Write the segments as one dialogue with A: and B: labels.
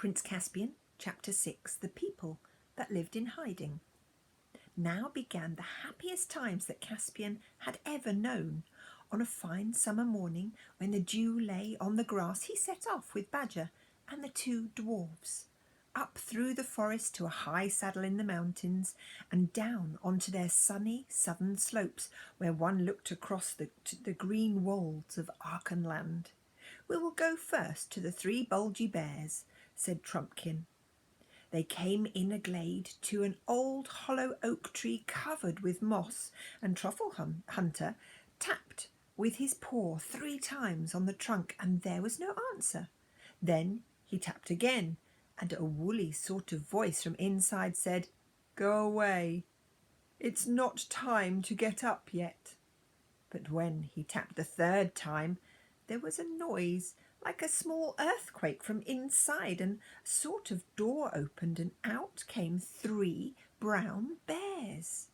A: Prince Caspian, Chapter 6, The People that Lived in Hiding. Now began the happiest times that Caspian had ever known. On a fine summer morning, when the dew lay on the grass, he set off with Badger and the two dwarfs, up through the forest to a high saddle in the mountains, and down onto their sunny southern slopes, where one looked across the green wolds of Archenland. "We will go first to the three bulgy bears," said Trumpkin. They came in a glade to an old hollow oak tree covered with moss, and Truffle Hunter tapped with his paw 3 times on the trunk, and there was no answer. Then he tapped again, and a woolly sort of voice from inside said, "Go away. It's not time to get up yet." But when he tapped the 3rd time, there was a noise like a small earthquake from inside, and a sort of door opened, and out came 3 brown bears,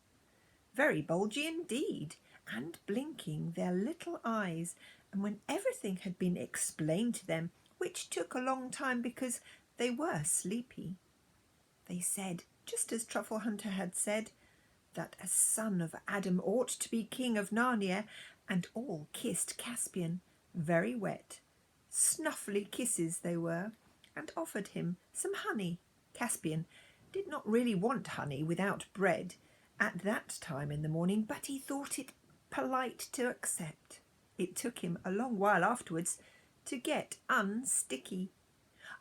A: very bulgy indeed, and blinking their little eyes. And when everything had been explained to them, which took a long time because they were sleepy, they said, just as Truffle Hunter had said, that a son of Adam ought to be king of Narnia, and all kissed Caspian, very wet, snuffly kisses they were, and offered him some honey. Caspian did not really want honey without bread at that time in the morning, but he thought it polite to accept. It took him a long while afterwards to get unsticky.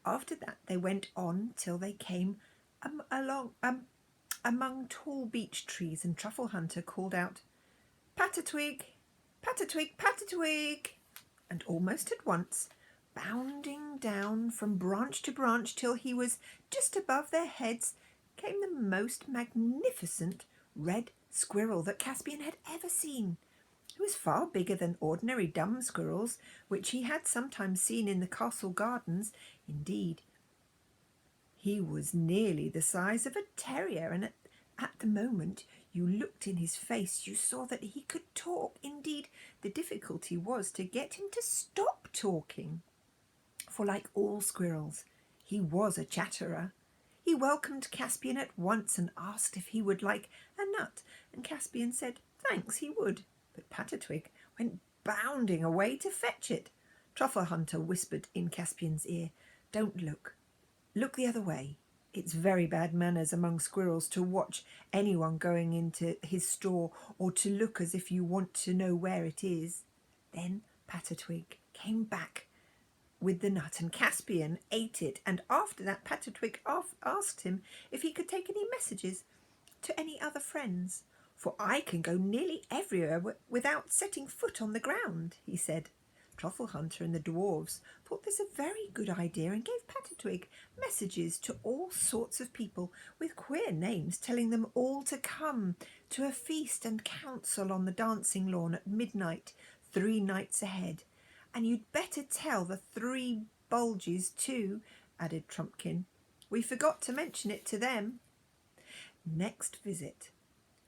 A: After that they went on till they came among tall beech trees, and Truffle Hunter called out, "Pat-a-twig, pat-a-twig, pat-a-twig," and almost at once, bounding down from branch to branch till he was just above their heads, came the most magnificent red squirrel that Caspian had ever seen. He was far bigger than ordinary dumb squirrels, which he had sometimes seen in the castle gardens. Indeed, he was nearly the size of a terrier, and at the moment you looked in his face, you saw that he could talk. Indeed, the difficulty was to get him to stop talking, for like all squirrels, he was a chatterer. He welcomed Caspian at once and asked if he would like a nut, and Caspian said thanks, he would, but Pat-a-twig went bounding away to fetch it. Truffle Hunter whispered in Caspian's ear, "Don't look. Look the other way. It's very bad manners among squirrels to watch anyone going into his store, or to look as if you want to know where it is." Then Pat-a-twig came back with the nut, and Caspian ate it, and after that Pat-a-twig asked him if he could take any messages to any other friends. "For I can go nearly everywhere without setting foot on the ground," he said. Truffle Hunter and the dwarves thought this a very good idea, and gave Pat-a-twig messages to all sorts of people with queer names, telling them all to come to a feast and council on the dancing lawn at midnight 3 nights ahead. "And you'd better tell the 3 bulges too," added Trumpkin. "We forgot to mention it to them." Next visit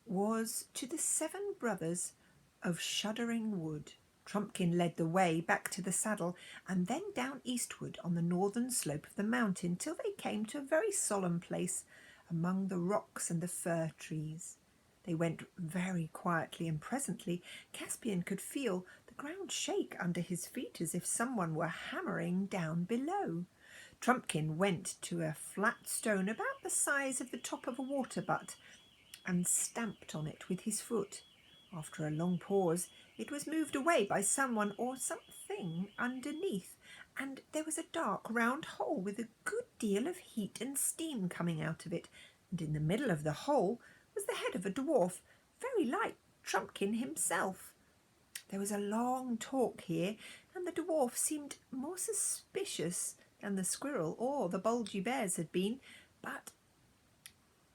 A: was to the 7 brothers of Shuddering Wood. Trumpkin led the way back to the saddle, and then down eastward on the northern slope of the mountain till they came to a very solemn place among the rocks and the fir trees. They went very quietly, and presently Caspian could feel the ground shake under his feet as if someone were hammering down below. Trumpkin went to a flat stone about the size of the top of a water butt and stamped on it with his foot. After a long pause, it was moved away by someone or something underneath, and there was a dark round hole with a good deal of heat and steam coming out of it, and in the middle of the hole was the head of a dwarf, very like Trumpkin himself. There was a long talk here, and the dwarf seemed more suspicious than the squirrel or the bulgy bears had been, but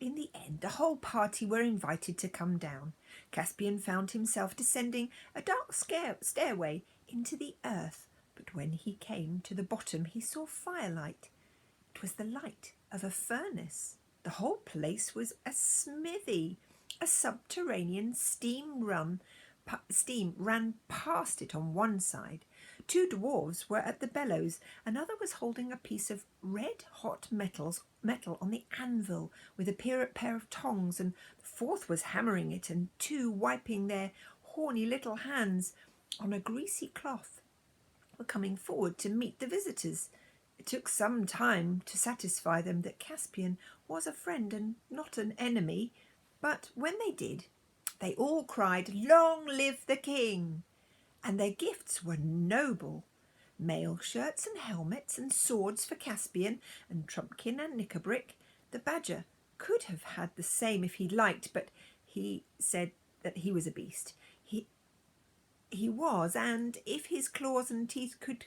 A: in the end the whole party were invited to come down. Caspian found himself descending a dark stairway into the earth, but when he came to the bottom he saw firelight. It was the light of a furnace. The whole place was a smithy. A subterranean steam ran past it on one side. Two dwarves were at the bellows. Another was holding a piece of red-hot metal on the anvil with a pair of tongs, and the fourth was hammering it, and two, wiping their horny little hands on a greasy cloth, were coming forward to meet the visitors. It took some time to satisfy them that Caspian was a friend and not an enemy, but when they did, they all cried, "Long live the king!" And their gifts were noble. Mail shirts and helmets and swords for Caspian, and Trumpkin and Knickerbrick. The badger could have had the same if he liked, but he said that he was a beast. He was, and if his claws and teeth could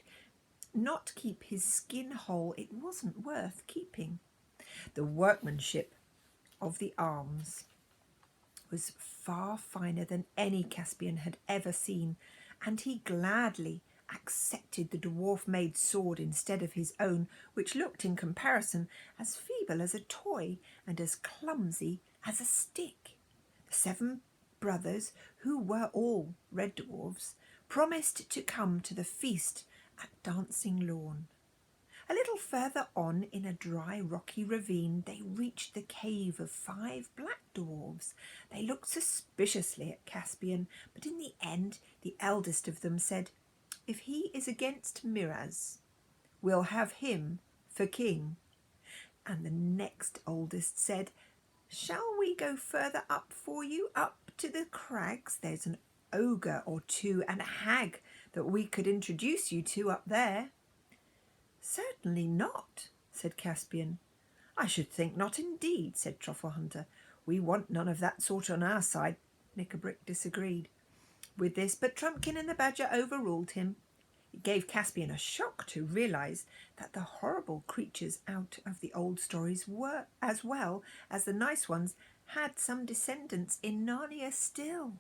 A: not keep his skin whole, it wasn't worth keeping. The workmanship of the arms was far finer than any Caspian had ever seen, and he gladly accepted the dwarf-made sword instead of his own, which looked in comparison as feeble as a toy and as clumsy as a stick. The 7 brothers, who were all red dwarfs, promised to come to the feast at Dancing Lawn. A little further on, in a dry rocky ravine, they reached the cave of 5 black dwarfs. They looked suspiciously at Caspian, but in the end the eldest of them said, "If he is against Miraz, we'll have him for king." And the next oldest said, "Shall we go further up for you, up to the crags? There's an ogre or 2 and a hag that we could introduce you to up there." "Certainly not," said Caspian. "I should think not indeed," said Truffle Hunter. "We want none of that sort on our side." Knickerbrick disagreed with this, but Trumpkin and the badger overruled him. It gave Caspian a shock to realise that the horrible creatures out of the old stories were, as well as the nice ones, had some descendants in Narnia still.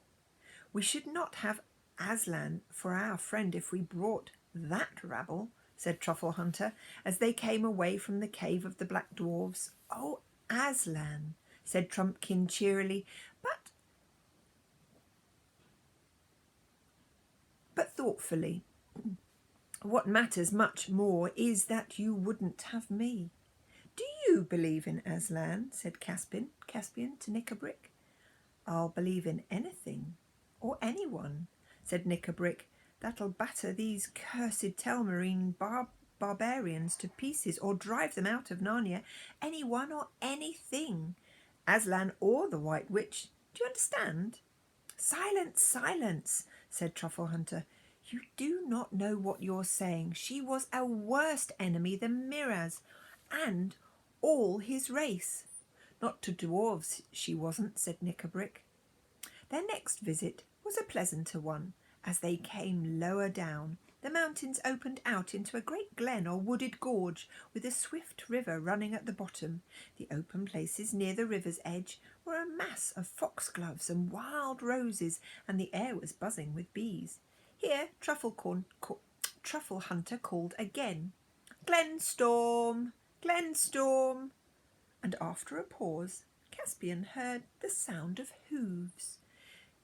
A: "We should not have Aslan for our friend if we brought that rabble," said Truffle Hunter, as they came away from the cave of the black dwarfs. "Oh, Aslan," said Trumpkin cheerily, but thoughtfully. "What matters much more is that you wouldn't have me." "Do you believe in Aslan?" said Caspian to Knickerbrick. "I'll believe in anything or anyone," said Knickerbrick, "that'll batter these cursed Telmarine barbarians to pieces or drive them out of Narnia. Anyone or anything. Aslan or the White Witch. Do you understand?" "Silence, silence," said Truffle Hunter. "You do not know what you're saying. She was a worse enemy than Miraz and all his race." "Not to dwarves she wasn't," said Knickerbrick. Their next visit was a pleasanter one. As they came lower down, the mountains opened out into a great glen or wooded gorge with a swift river running at the bottom. The open places near the river's edge were a mass of foxgloves and wild roses, and the air was buzzing with bees. Here Truffle Hunter called again, "Glenstorm, Glenstorm!" And after a pause, Caspian heard the sound of hooves.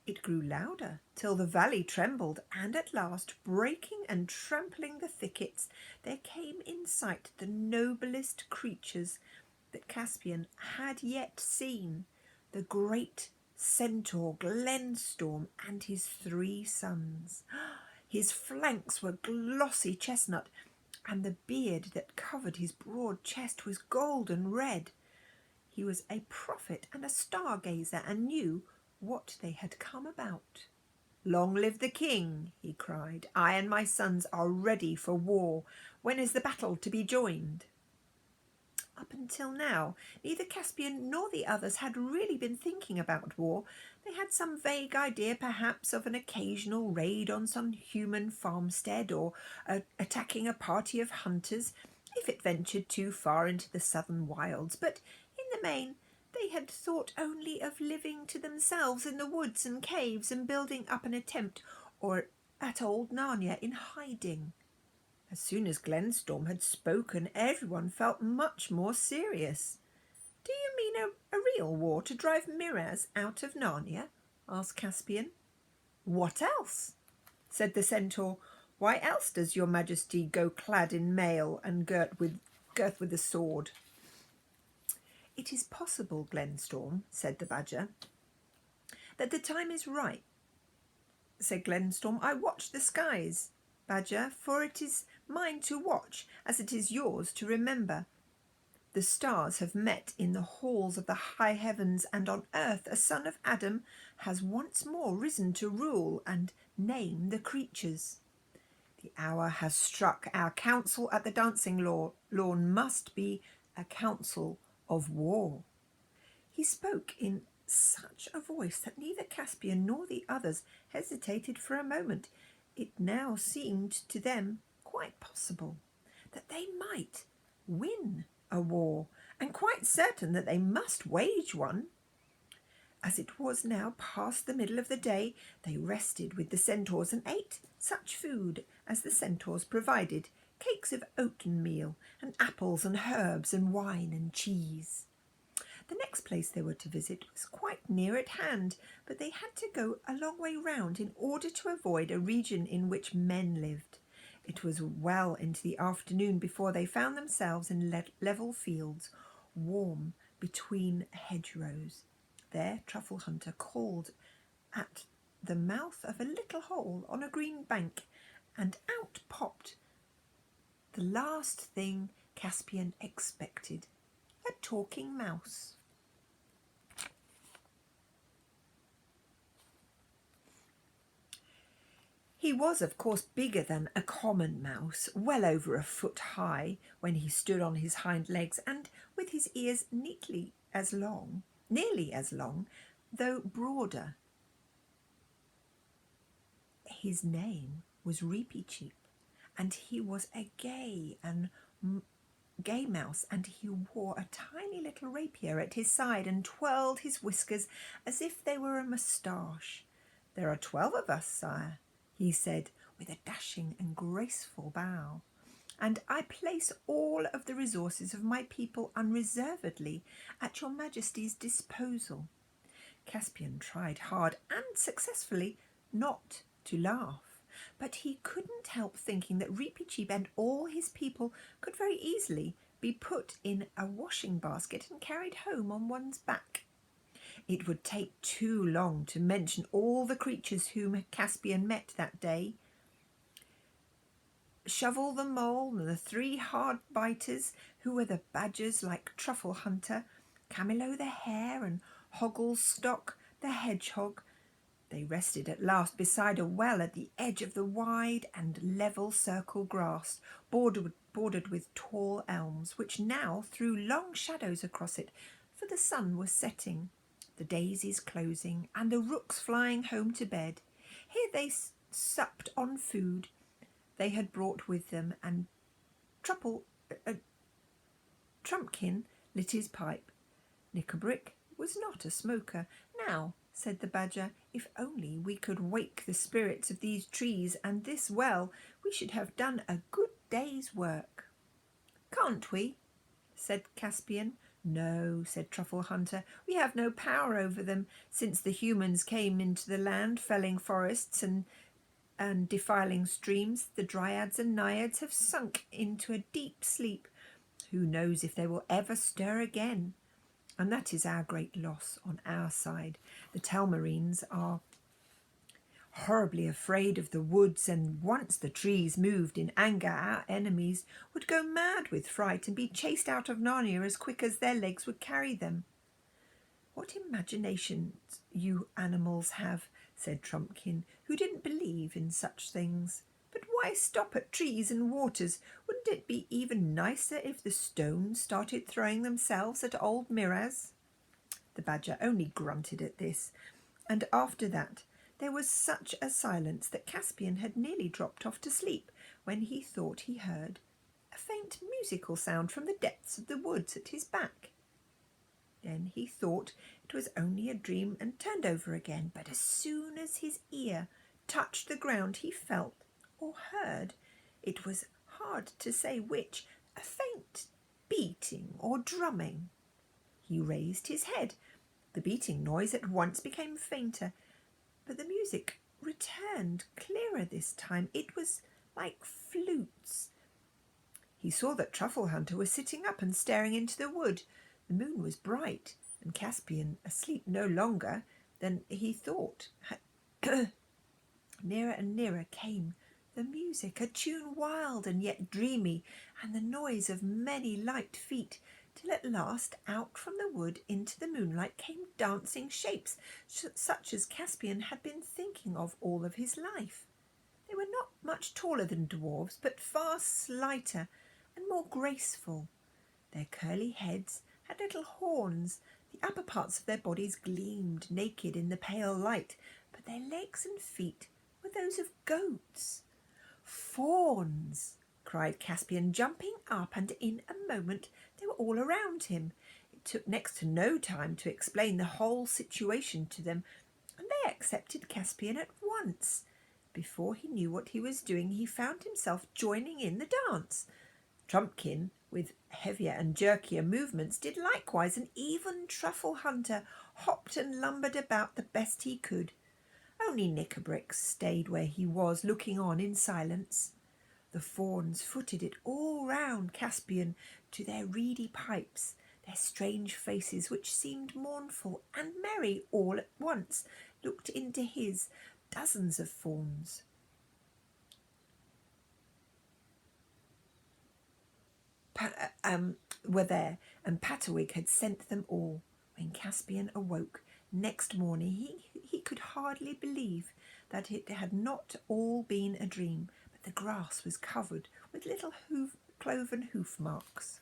A: It grew louder till the valley trembled, and at last, breaking and trampling the thickets, there came in sight the noblest creatures that Caspian had yet seen, the great centaur Glenstorm and his 3 sons. His flanks were glossy chestnut, and the beard that covered his broad chest was golden red. He was a prophet and a stargazer, and knew what they had come about. "Long live the king!" he cried. "I and my sons are ready for war. When is the battle to be joined?" Up until now, neither Caspian nor the others had really been thinking about war. They had some vague idea, perhaps, of an occasional raid on some human farmstead, or attacking a party of hunters if it ventured too far into the southern wilds, but in the main they had thought only of living to themselves in the woods and caves and building up an attempt or at old Narnia in hiding. As soon as Glenstorm had spoken, everyone felt much more serious. "Do you mean a real war to drive Miraz out of Narnia?" asked Caspian. "What else?" said the centaur. Why else does your majesty go clad in mail and girth with a sword? It is possible, Glenstorm, said the badger, that the time is right. Said Glenstorm, I watch the skies, badger, for it is mine to watch, as it is yours to remember. The stars have met in the halls of the high heavens, and on earth a son of Adam has once more risen to rule and name the creatures. The hour has struck. Our council at the dancing lawn must be a council of war. He spoke in such a voice that neither Caspian nor the others hesitated for a moment. It now seemed to them quite possible that they might win a war, and quite certain that they must wage one. As it was now past the middle of the day, they rested with the centaurs and ate such food as the centaurs provided, cakes of oaten meal and apples and herbs and wine and cheese. The next place they were to visit was quite near at hand, but they had to go a long way round in order to avoid a region in which men lived. It was well into the afternoon before they found themselves in level fields, warm between hedgerows. There Truffle Hunter called at the mouth of a little hole on a green bank, and out popped the last thing Caspian expected, a talking mouse. He was, of course, bigger than a common mouse, well over a foot high when he stood on his hind legs, and with his ears nearly as long, though broader. His name was Reepicheep, and he was a gay mouse, and he wore a tiny little rapier at his side and twirled his whiskers as if they were a moustache. There are 12 of us, sire, he said with a dashing and graceful bow, and I place all of the resources of my people unreservedly at your majesty's disposal. Caspian tried hard and successfully not to laugh, but he couldn't help thinking that Reepicheep and all his people could very easily be put in a washing basket and carried home on one's back. It would take too long to mention all the creatures whom Caspian met that day. Shovel the Mole and the 3 hard biters, who were the badgers like Truffle Hunter, Camilo the Hare and Hogglestock the Hedgehog. They rested at last beside a well at the edge of the wide and level circle grass, bordered with tall elms, which now threw long shadows across it, for the sun was setting, the daisies closing, and the rooks flying home to bed. Here they supped on food they had brought with them, and Trumpkin lit his pipe. Knickerbrick was not a smoker. Now, said the badger, if only we could wake the spirits of these trees and this well, we should have done a good day's work. Can't we? Said Caspian. No, said Truffle Hunter, we have no power over them. Since the humans came into the land, felling forests and defiling streams, the dryads and naiads have sunk into a deep sleep. Who knows if they will ever stir again? And that is our great loss on our side. The Telmarines are horribly afraid of the woods, and once the trees moved in anger, our enemies would go mad with fright and be chased out of Narnia as quick as their legs would carry them. What imaginations you animals have, said Trumpkin, who didn't believe in such things. But why stop at trees and waters? Wouldn't it be even nicer if the stones started throwing themselves at old Miraz? The badger only grunted at this, and after that there was such a silence that Caspian had nearly dropped off to sleep when he thought he heard a faint musical sound from the depths of the woods at his back. Then he thought it was only a dream and turned over again, but as soon as his ear touched the ground he felt or heard, it was hard to say which, a faint beating or drumming. He raised his head. The beating noise at once became fainter, but the music returned clearer this time. It was like flutes. He saw that Truffle Hunter was sitting up and staring into the wood. The moon was bright, and Caspian asleep no longer than he thought. Nearer and nearer came the music, a tune wild and yet dreamy, and the noise of many light feet, till at last out from the wood into the moonlight came dancing shapes, such as Caspian had been thinking of all of his life. They were not much taller than dwarfs, but far slighter and more graceful. Their curly heads had little horns. The upper parts of their bodies gleamed naked in the pale light, but their legs and feet were those of goats. "Fawns!" cried Caspian, jumping up, and in a moment they were all around him. It took next to no time to explain the whole situation to them, and they accepted Caspian at once. Before he knew what he was doing, he found himself joining in the dance. Trumpkin, with heavier and jerkier movements, did likewise, and even Truffle Hunter hopped and lumbered about the best he could. Only Knickerbricks stayed where he was, looking on in silence. The fawns footed it all round Caspian to their reedy pipes. Their strange faces, which seemed mournful and merry all at once, looked into his. Dozens of fawns were there, and Patawig had sent them all. When Caspian awoke next morning, he could hardly believe that it had not all been a dream, but the grass was covered with little cloven hoof marks.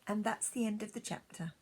A: And that's the end of the chapter.